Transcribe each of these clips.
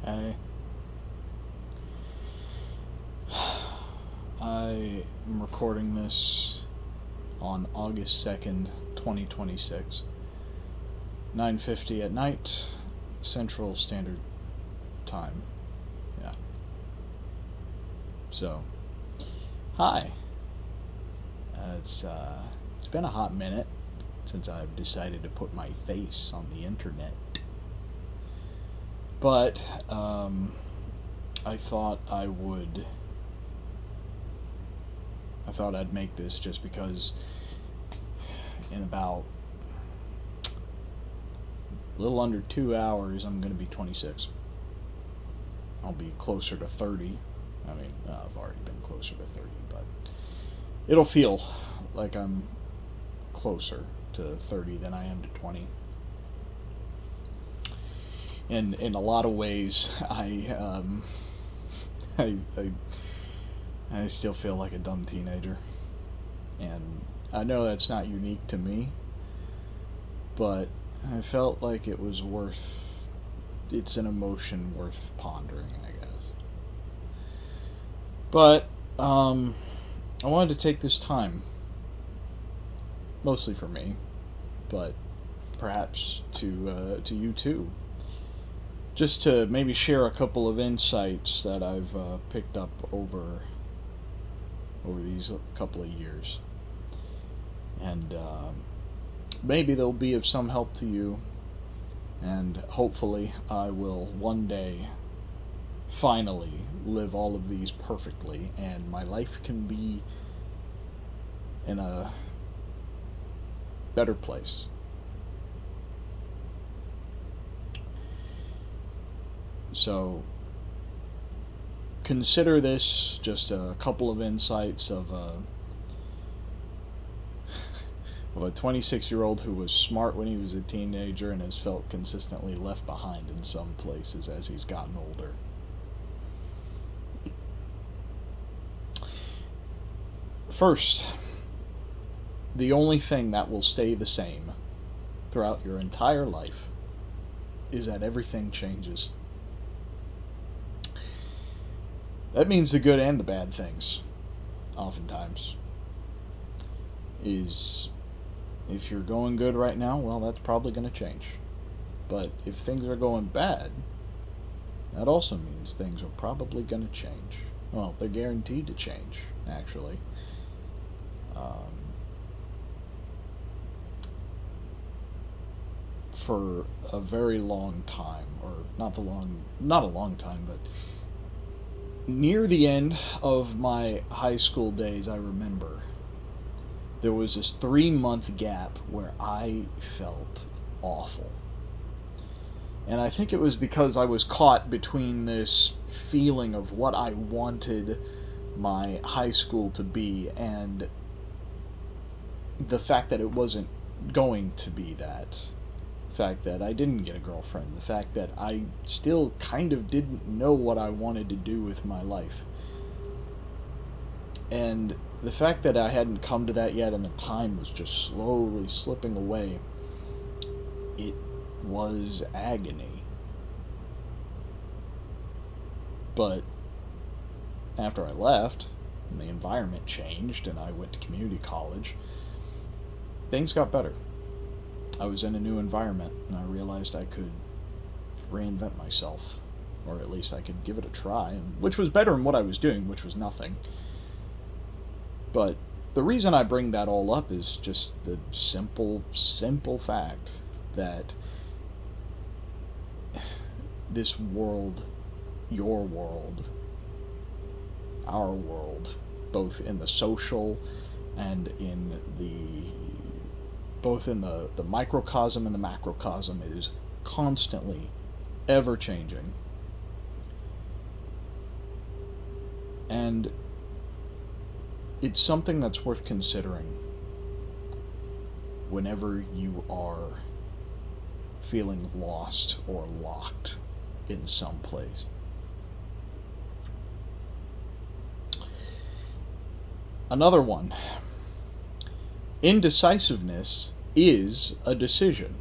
I I am recording this on August 2nd, 2026, 9:50 at night, Central Standard Time. Yeah. So, hi. It's been a hot minute since I've decided to put my face on the internet. But I thought I'd make this just because in about a little under 2 hours I'm going to be 26. I'll be closer to 30. I mean, I've already been closer to 30, but it'll feel like I'm closer to 30 than I am to 20. And in a lot of ways, I, I I still feel like a dumb teenager, and I know that's not unique to me, but I felt like it was worth. It's an emotion worth pondering, I guess. But I wanted to take this time, mostly for me, but perhaps to you too, just to maybe share a couple of insights that I've picked up over these couple of years, and maybe they'll be of some help to you, and hopefully I will one day finally live all of these perfectly, and my life can be in a better place. So consider this just a couple of insights of a 26-year-old who was smart when he was a teenager and has felt consistently left behind in some places as he's gotten older. First, the only thing that will stay the same throughout your entire life is that everything changes. That means the good and the bad things, oftentimes. Is if you're going good right now, well, that's probably going to change. But if things are going bad, that also means things are probably going to change. Well, they're guaranteed to change, actually. For a very long time, or not a long time, but near the end of my high school days, I remember there was this 3 month gap where I felt awful. And I think it was because I was caught between this feeling of what I wanted my high school to be and the fact that it wasn't going to be that. The fact that I didn't get a girlfriend. The fact that I still kind of didn't know what I wanted to do with my life. And the fact that I hadn't come to that yet and the time was just slowly slipping away, it was agony. But after I left, and the environment changed, and I went to community college, things got better. I was in a new environment, and I realized I could reinvent myself, or at least I could give it a try, which was better than what I was doing, which was nothing. But the reason I bring that all up is just the simple fact that this world, your world, our world, both in the social and in the microcosm and the macrocosm, it is constantly ever changing. And it's something that's worth considering whenever you are feeling lost or locked in some place. Another one. Indecisiveness is a decision.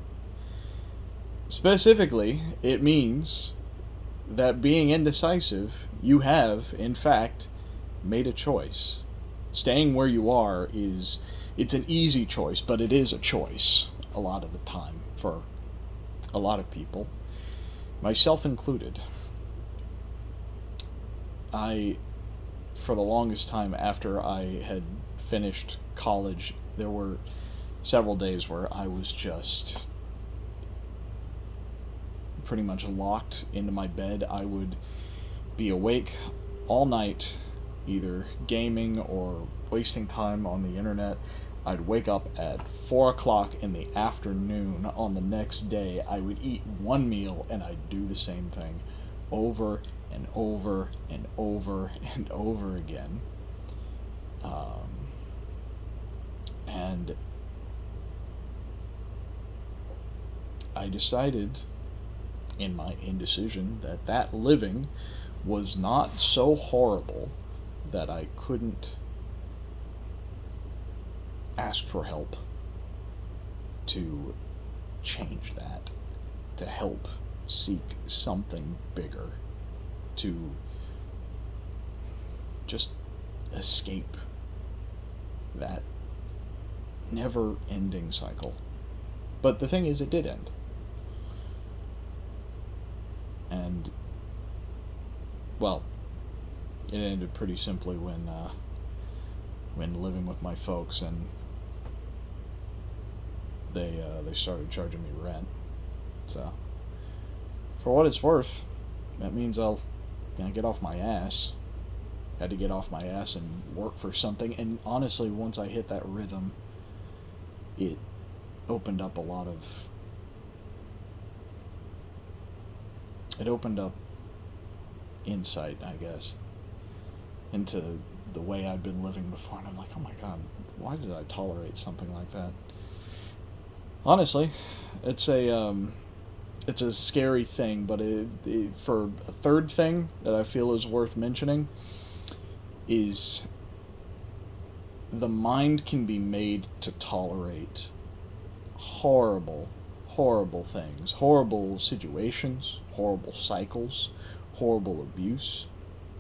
Specifically, it means that being indecisive, you have, in fact, made a choice. Staying where you are it's an easy choice, but it is a choice a lot of the time for a lot of people, myself included. I, for the longest time after I had finished college, there were several days where I was just pretty much locked into my bed. I would be awake all night, either gaming or wasting time on the internet. I'd wake up at 4 o'clock in the afternoon on the next day. I would eat one meal and I'd do the same thing over and over and over and over again. And I decided in my indecision that living was not so horrible that I couldn't ask for help to change that, to help seek something bigger, to just escape that never ending cycle. But the thing is, it did end. And, well, it ended pretty simply when living with my folks and they started charging me rent. So, for what it's worth, that means I'll get off my ass. Had to get off my ass and work for something. And honestly, once I hit that rhythm, it opened up a lot of. It opened up insight, I guess, into the way I'd been living before. And I'm like, oh my god, why did I tolerate something like that? Honestly, it's a scary thing, but for a third thing that I feel is worth mentioning is the mind can be made to tolerate horrible, horrible things, horrible situations, horrible cycles, horrible abuse.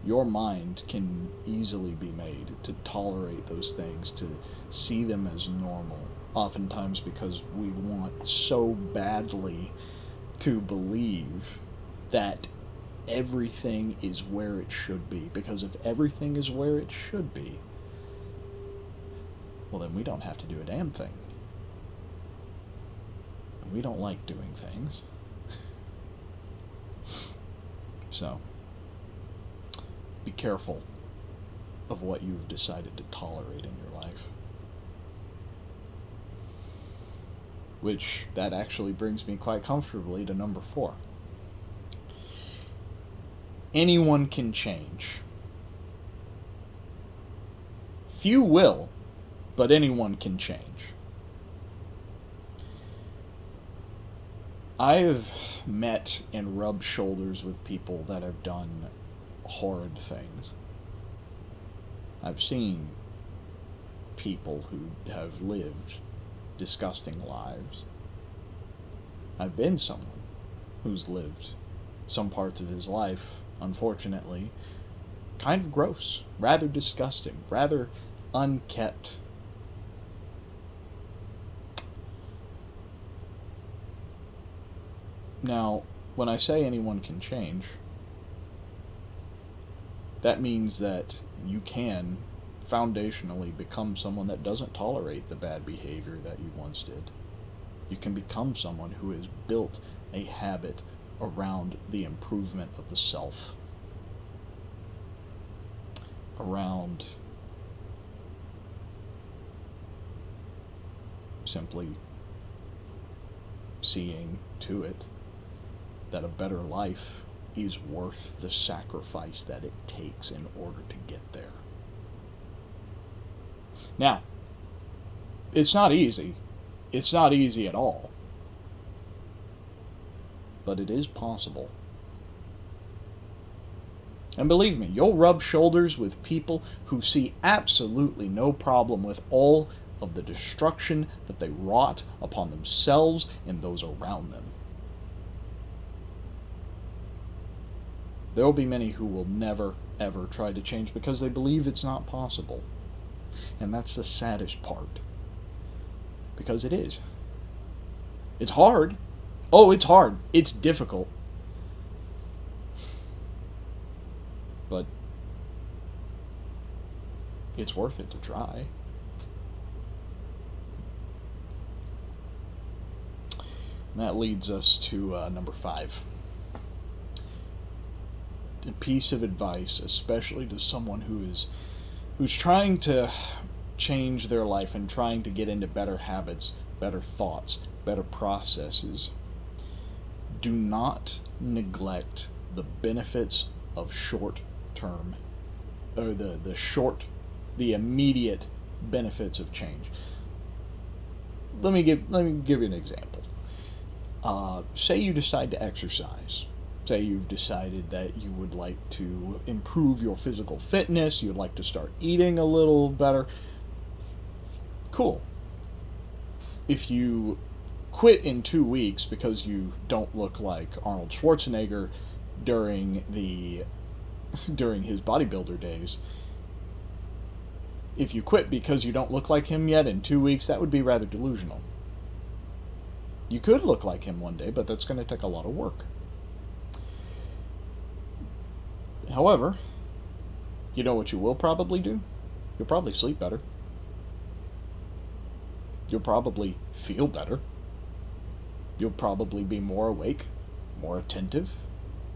Your mind can easily be made to tolerate those things, to see them as normal. Oftentimes because we want so badly to believe that everything is where it should be. Because if everything is where it should be, well, then we don't have to do a damn thing. We don't like doing things. So, be careful of what you've decided to tolerate in your life. Which, that actually brings me quite comfortably to number 4. Anyone can change. Few will, but anyone can change. I've met and rubbed shoulders with people that have done horrid things. I've seen people who have lived disgusting lives. I've been someone who's lived some parts of his life, unfortunately, kind of gross, rather disgusting, rather unkept. Now, when I say anyone can change, that means that you can foundationally become someone that doesn't tolerate the bad behavior that you once did. You can become someone who has built a habit around the improvement of the self, around simply seeing to it that a better life is worth the sacrifice that it takes in order to get there. Now, it's not easy. It's not easy at all. But it is possible. And believe me, you'll rub shoulders with people who see absolutely no problem with all of the destruction that they wrought upon themselves and those around them. There will be many who will never, ever try to change because they believe it's not possible. And that's the saddest part. Because it is. It's hard. Oh, it's hard. It's difficult. But it's worth it to try. And that leads us to number 5. A piece of advice, especially to someone who's trying to change their life and trying to get into better habits, better thoughts, better processes. Do not neglect the benefits of short term, or the immediate benefits of change. Let me give you an example. Say you decide to exercise. Say you've decided that you would like to improve your physical fitness, you'd like to start eating a little better. Cool. If you quit in 2 weeks because you don't look like Arnold Schwarzenegger during his bodybuilder days, if you quit because you don't look like him yet in 2 weeks, that would be rather delusional. You could look like him one day, but that's going to take a lot of work. However, you know what you will probably do? You'll probably sleep better. You'll probably feel better. You'll probably be more awake, more attentive,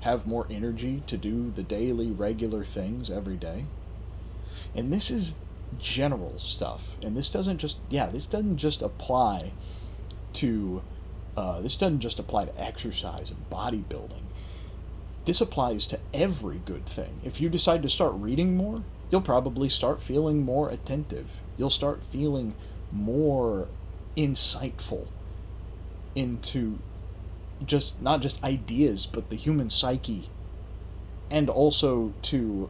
have more energy to do the daily, regular things every day. And this is general stuff. And this doesn't just apply to exercise and bodybuilding. This applies to every good thing. If you decide to start reading more, you'll probably start feeling more attentive. You'll start feeling more insightful into not just ideas, but the human psyche, and also to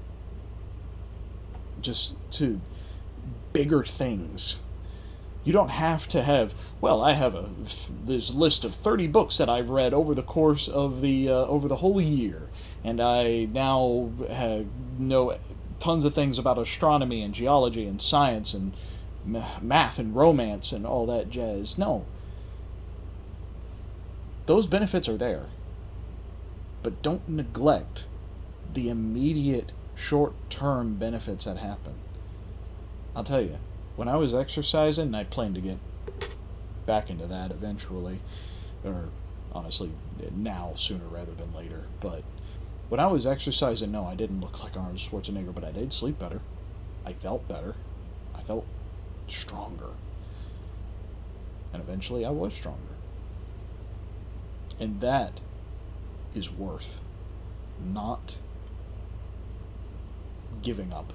bigger things. You don't have to have, well, I have this list of 30 books that I've read over the course of over the whole year, and I now know tons of things about astronomy and geology and science and math and romance and all that jazz. No. Those benefits are there. But don't neglect the immediate short-term benefits that happen. I'll tell you, when I was exercising, and I plan to get back into that eventually, or honestly now sooner rather than later, but when I was exercising, no, I didn't look like Arnold Schwarzenegger, but I did sleep better. I felt better. I felt stronger. And eventually I was stronger. And that is worth not giving up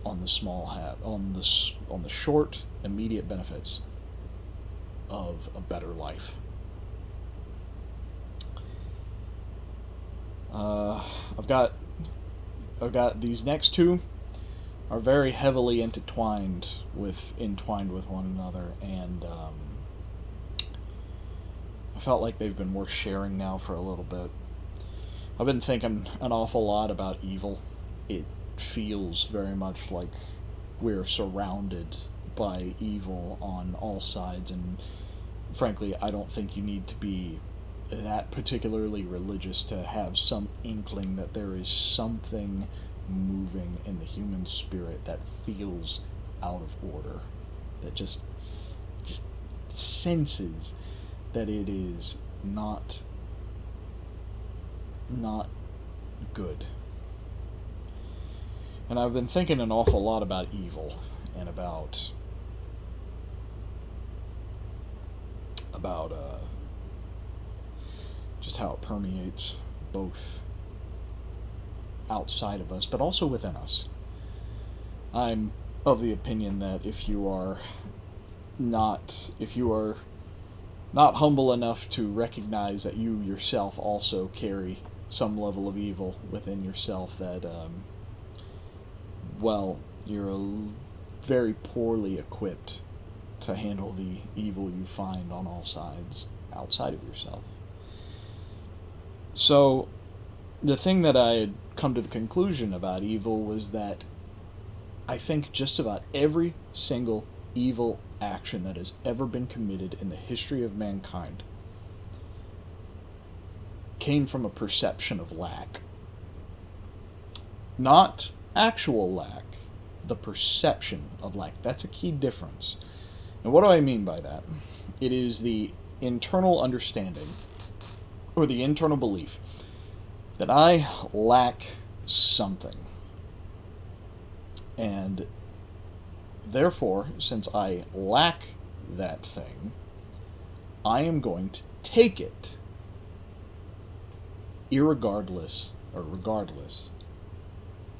on the short, immediate benefits of a better life. I've got these next two are very heavily entwined with one another, and I felt like they've been worth sharing now for a little bit. I've been thinking an awful lot about evil. It feels very much like we're surrounded by evil on all sides, and frankly, I don't think you need to be that particularly religious to have some inkling that there is something moving in the human spirit that feels out of order, that just senses that it is not good. And I've been thinking an awful lot about evil and about just how it permeates both outside of us but also within us. I'm of the opinion that if you are not humble enough to recognize that you yourself also carry some level of evil within yourself, that you're very poorly equipped to handle the evil you find on all sides outside of yourself. So The thing that I had come to the conclusion about evil was that I think just about every single evil action that has ever been committed in the history of mankind came from a perception of lack. Not actual lack, the perception of lack. That's a key difference. And what do I mean by that? It is the internal understanding or the internal belief that I lack something. And therefore, since I lack that thing, I am going to take it irregardless or regardless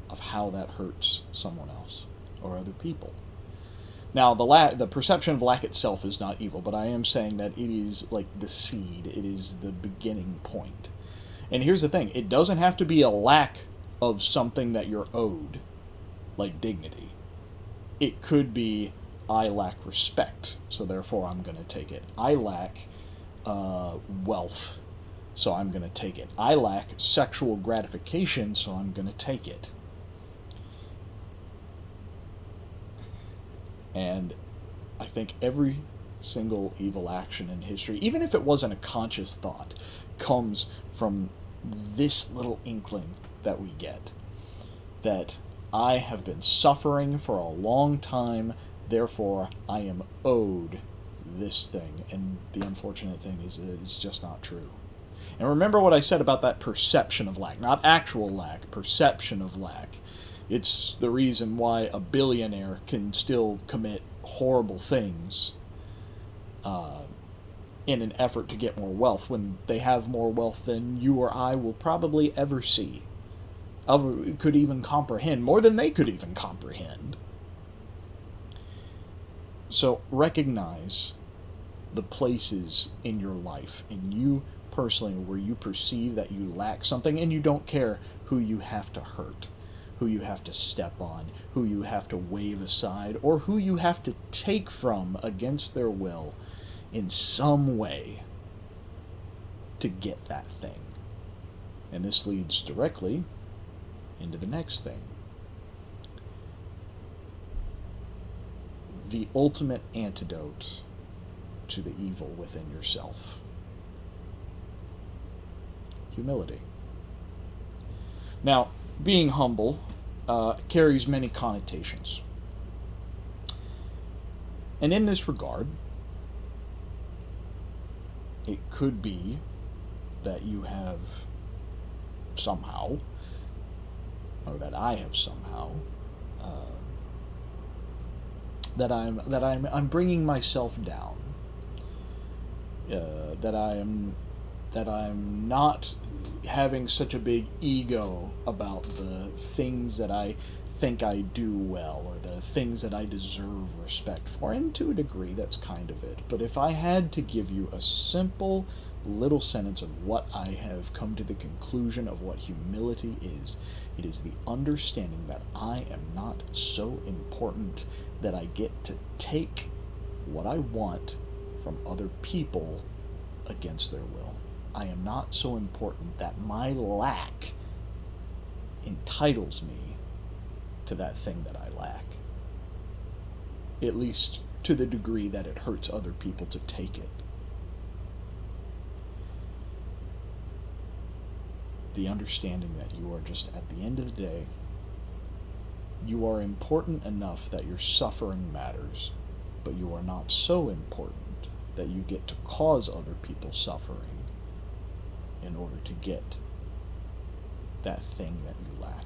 of how that hurts someone else or other people. Now, the perception of lack itself is not evil, but I am saying that it is like the seed. It is the beginning point. And here's the thing. It doesn't have to be a lack of something that you're owed, like dignity. It could be, I lack respect, so therefore I'm going to take it. I lack wealth, so I'm going to take it. I lack sexual gratification, so I'm going to take it. And I think every single evil action in history, even if it wasn't a conscious thought, comes from this little inkling that we get. That I have been suffering for a long time, therefore I am owed this thing. And the unfortunate thing is that it's just not true. And remember what I said about that perception of lack, not actual lack, perception of lack. It's the reason why a billionaire can still commit horrible things in an effort to get more wealth when they have more wealth than you or I will probably ever see. Could even comprehend, more than they could even comprehend. So recognize the places in your life, in you personally, where you perceive that you lack something, and you don't care who you have to hurt, who you have to step on, who you have to wave aside, or who you have to take from against their will in some way to get that thing. And this leads directly into the next thing. The ultimate antidote to the evil within yourself. Humility. Now, being humble carries many connotations. And in this regard, it could be that you have somehow, or that I have somehow, that I'm bringing myself down. That I'm not having such a big ego about the things that I think I do well, or the things that I deserve respect for. And to a degree, that's kind of it. But if I had to give you a simple little sentence of what I have come to the conclusion of what humility is, it is the understanding that I am not so important that I get to take what I want from other people against their will. I am not so important that my lack entitles me to that thing that I lack. At least to the degree that it hurts other people to take it. The understanding that you are just, at the end of the day, you are important enough that your suffering matters, but you are not so important that you get to cause other people suffering in order to get that thing that you lack.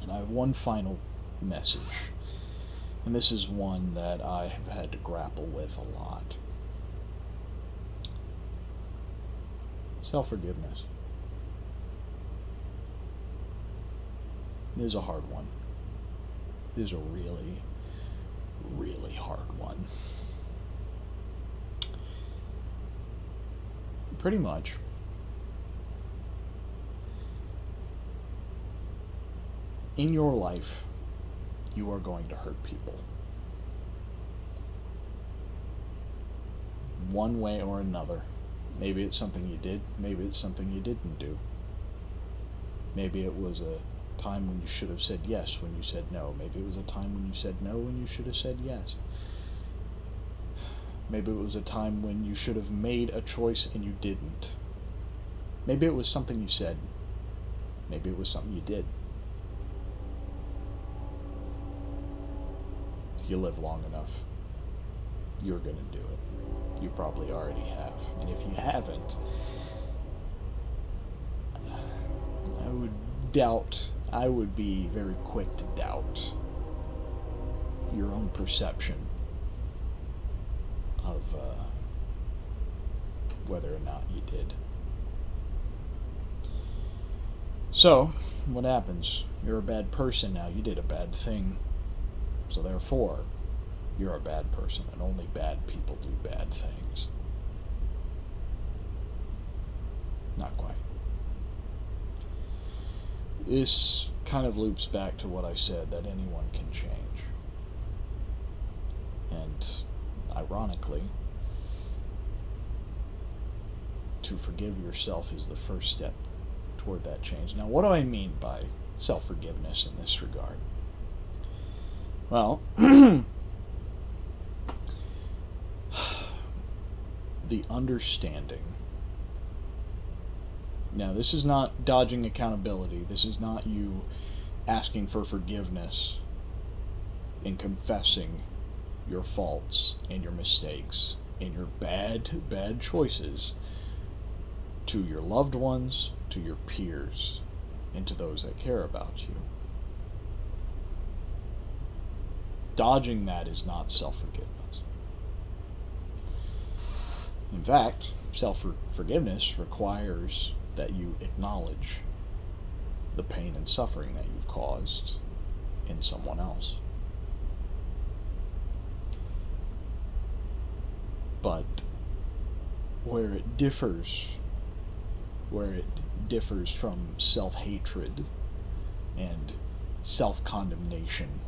And I have one final message, and this is one that I have had to grapple with a lot. Self-forgiveness. It is a hard one. It is a really, really hard one. Pretty much, in your life, you are going to hurt people. One way or another, Maybe it's something you did, maybe it's something you didn't do. Maybe it was a time when you should have said yes when you said no. Maybe it was a time when you said no when you should have said yes. Maybe it was a time when you should have made a choice and you didn't. Maybe it was something you said. Maybe it was something you did. If you live long enough, you're going to do it. You probably already have. And if you haven't, I would be very quick to doubt your own perception of whether or not you did. So, what happens? You're a bad person now. You did a bad thing. So therefore, you're a bad person, and only bad people do bad things. Not quite. This kind of loops back to what I said, that anyone can change. And ironically, to forgive yourself is the first step toward that change. Now, what do I mean by self-forgiveness in this regard? Well, the understanding. Now, this is not dodging accountability. This is not you asking for forgiveness and confessing your faults and your mistakes and your bad choices to your loved ones, to your peers, and to those that care about you. Dodging that is not self-forgiveness. In fact, self-forgiveness requires that you acknowledge the pain and suffering that you've caused in someone else. But where it differs from self-hatred and self-condemnation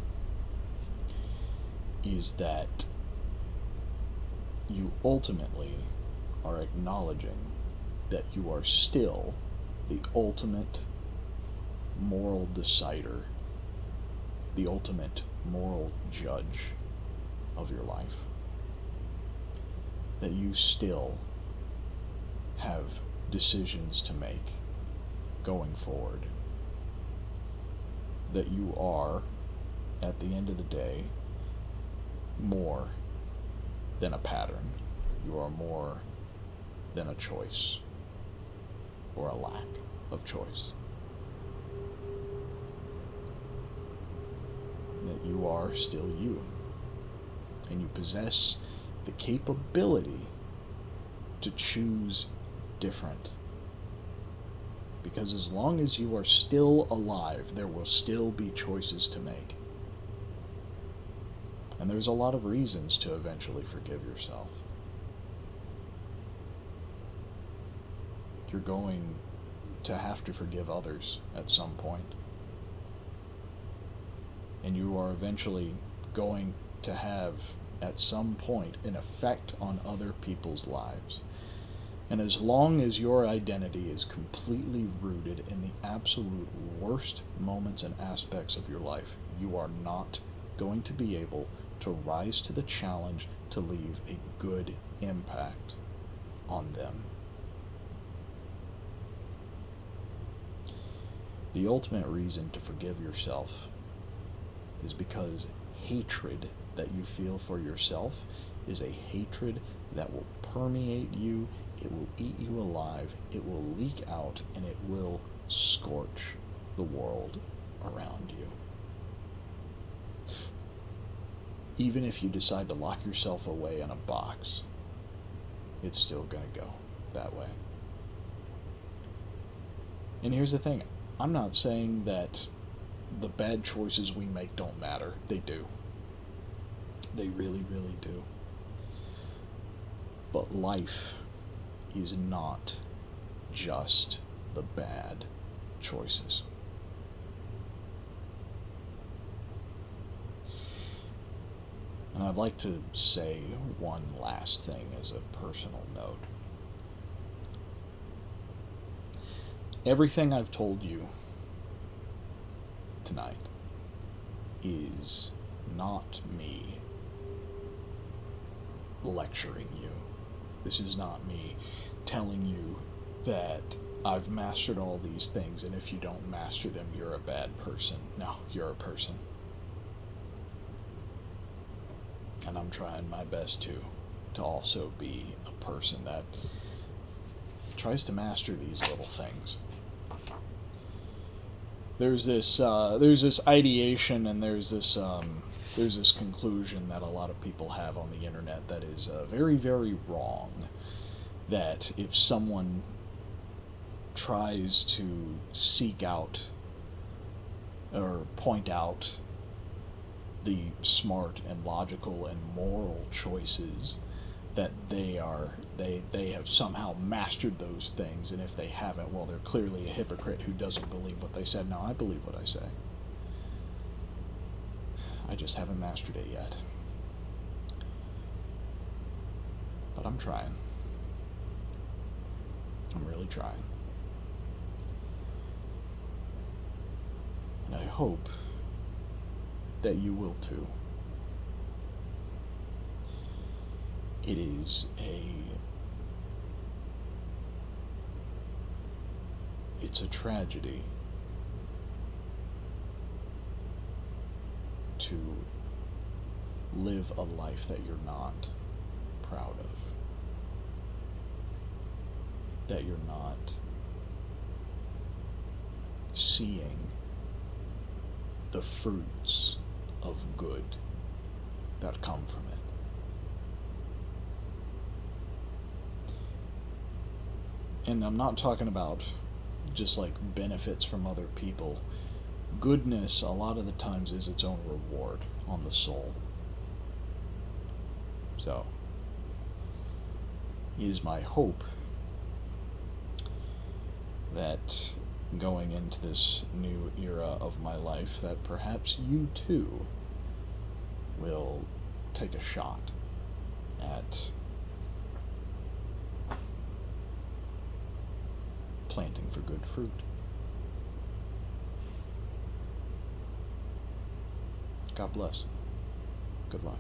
is that you ultimately are acknowledging that you are still the ultimate moral decider, the ultimate moral judge of your life. That you still have decisions to make going forward. That you are, at the end of the day, more than a pattern. You are more than a choice or a lack of choice. That you are still you. And you possess the capability to choose different. Because as long as you are still alive, there will still be choices to make. And there's a lot of reasons to eventually forgive yourself. You're going to have to forgive others at some point. And you are eventually going to have, at some point, an effect on other people's lives. And as long as your identity is completely rooted in the absolute worst moments and aspects of your life, you are not going to be able to rise to the challenge to leave a good impact on them. The ultimate reason to forgive yourself is because hatred that you feel for yourself is a hatred that will permeate you, it will eat you alive, it will leak out, and it will scorch the world around you. Even if you decide to lock yourself away in a box, it's still going to go that way. And here's the thing, I'm not saying that the bad choices we make don't matter. They do. They really, really do. But life is not just the bad choices. And I'd like to say one last thing as a personal note. Everything I've told you tonight is not me lecturing you. This is not me telling you that I've mastered all these things, and if you don't master them, you're a bad person. No, you're a person. And I'm trying my best to also be a person that tries to master these little things. There's this ideation, and there's this conclusion that a lot of people have on the internet that is very, very wrong. That if someone tries to seek out or point out the smart and logical and moral choices, that they have somehow mastered those things, and if they haven't, well, they're clearly a hypocrite who doesn't believe what they said. No, I believe what I say. I just haven't mastered it yet. But I'm trying. I'm really trying. And I hope that you will too. It is it's a tragedy to live a life that you're not proud of, that you're not seeing the fruits of good that come from it. And I'm not talking about just like benefits from other people. Goodness, a lot of the times, is its own reward on the soul. So, it is my hope that going into this new era of my life, that perhaps you too will take a shot at planting for good fruit. God bless. Good luck.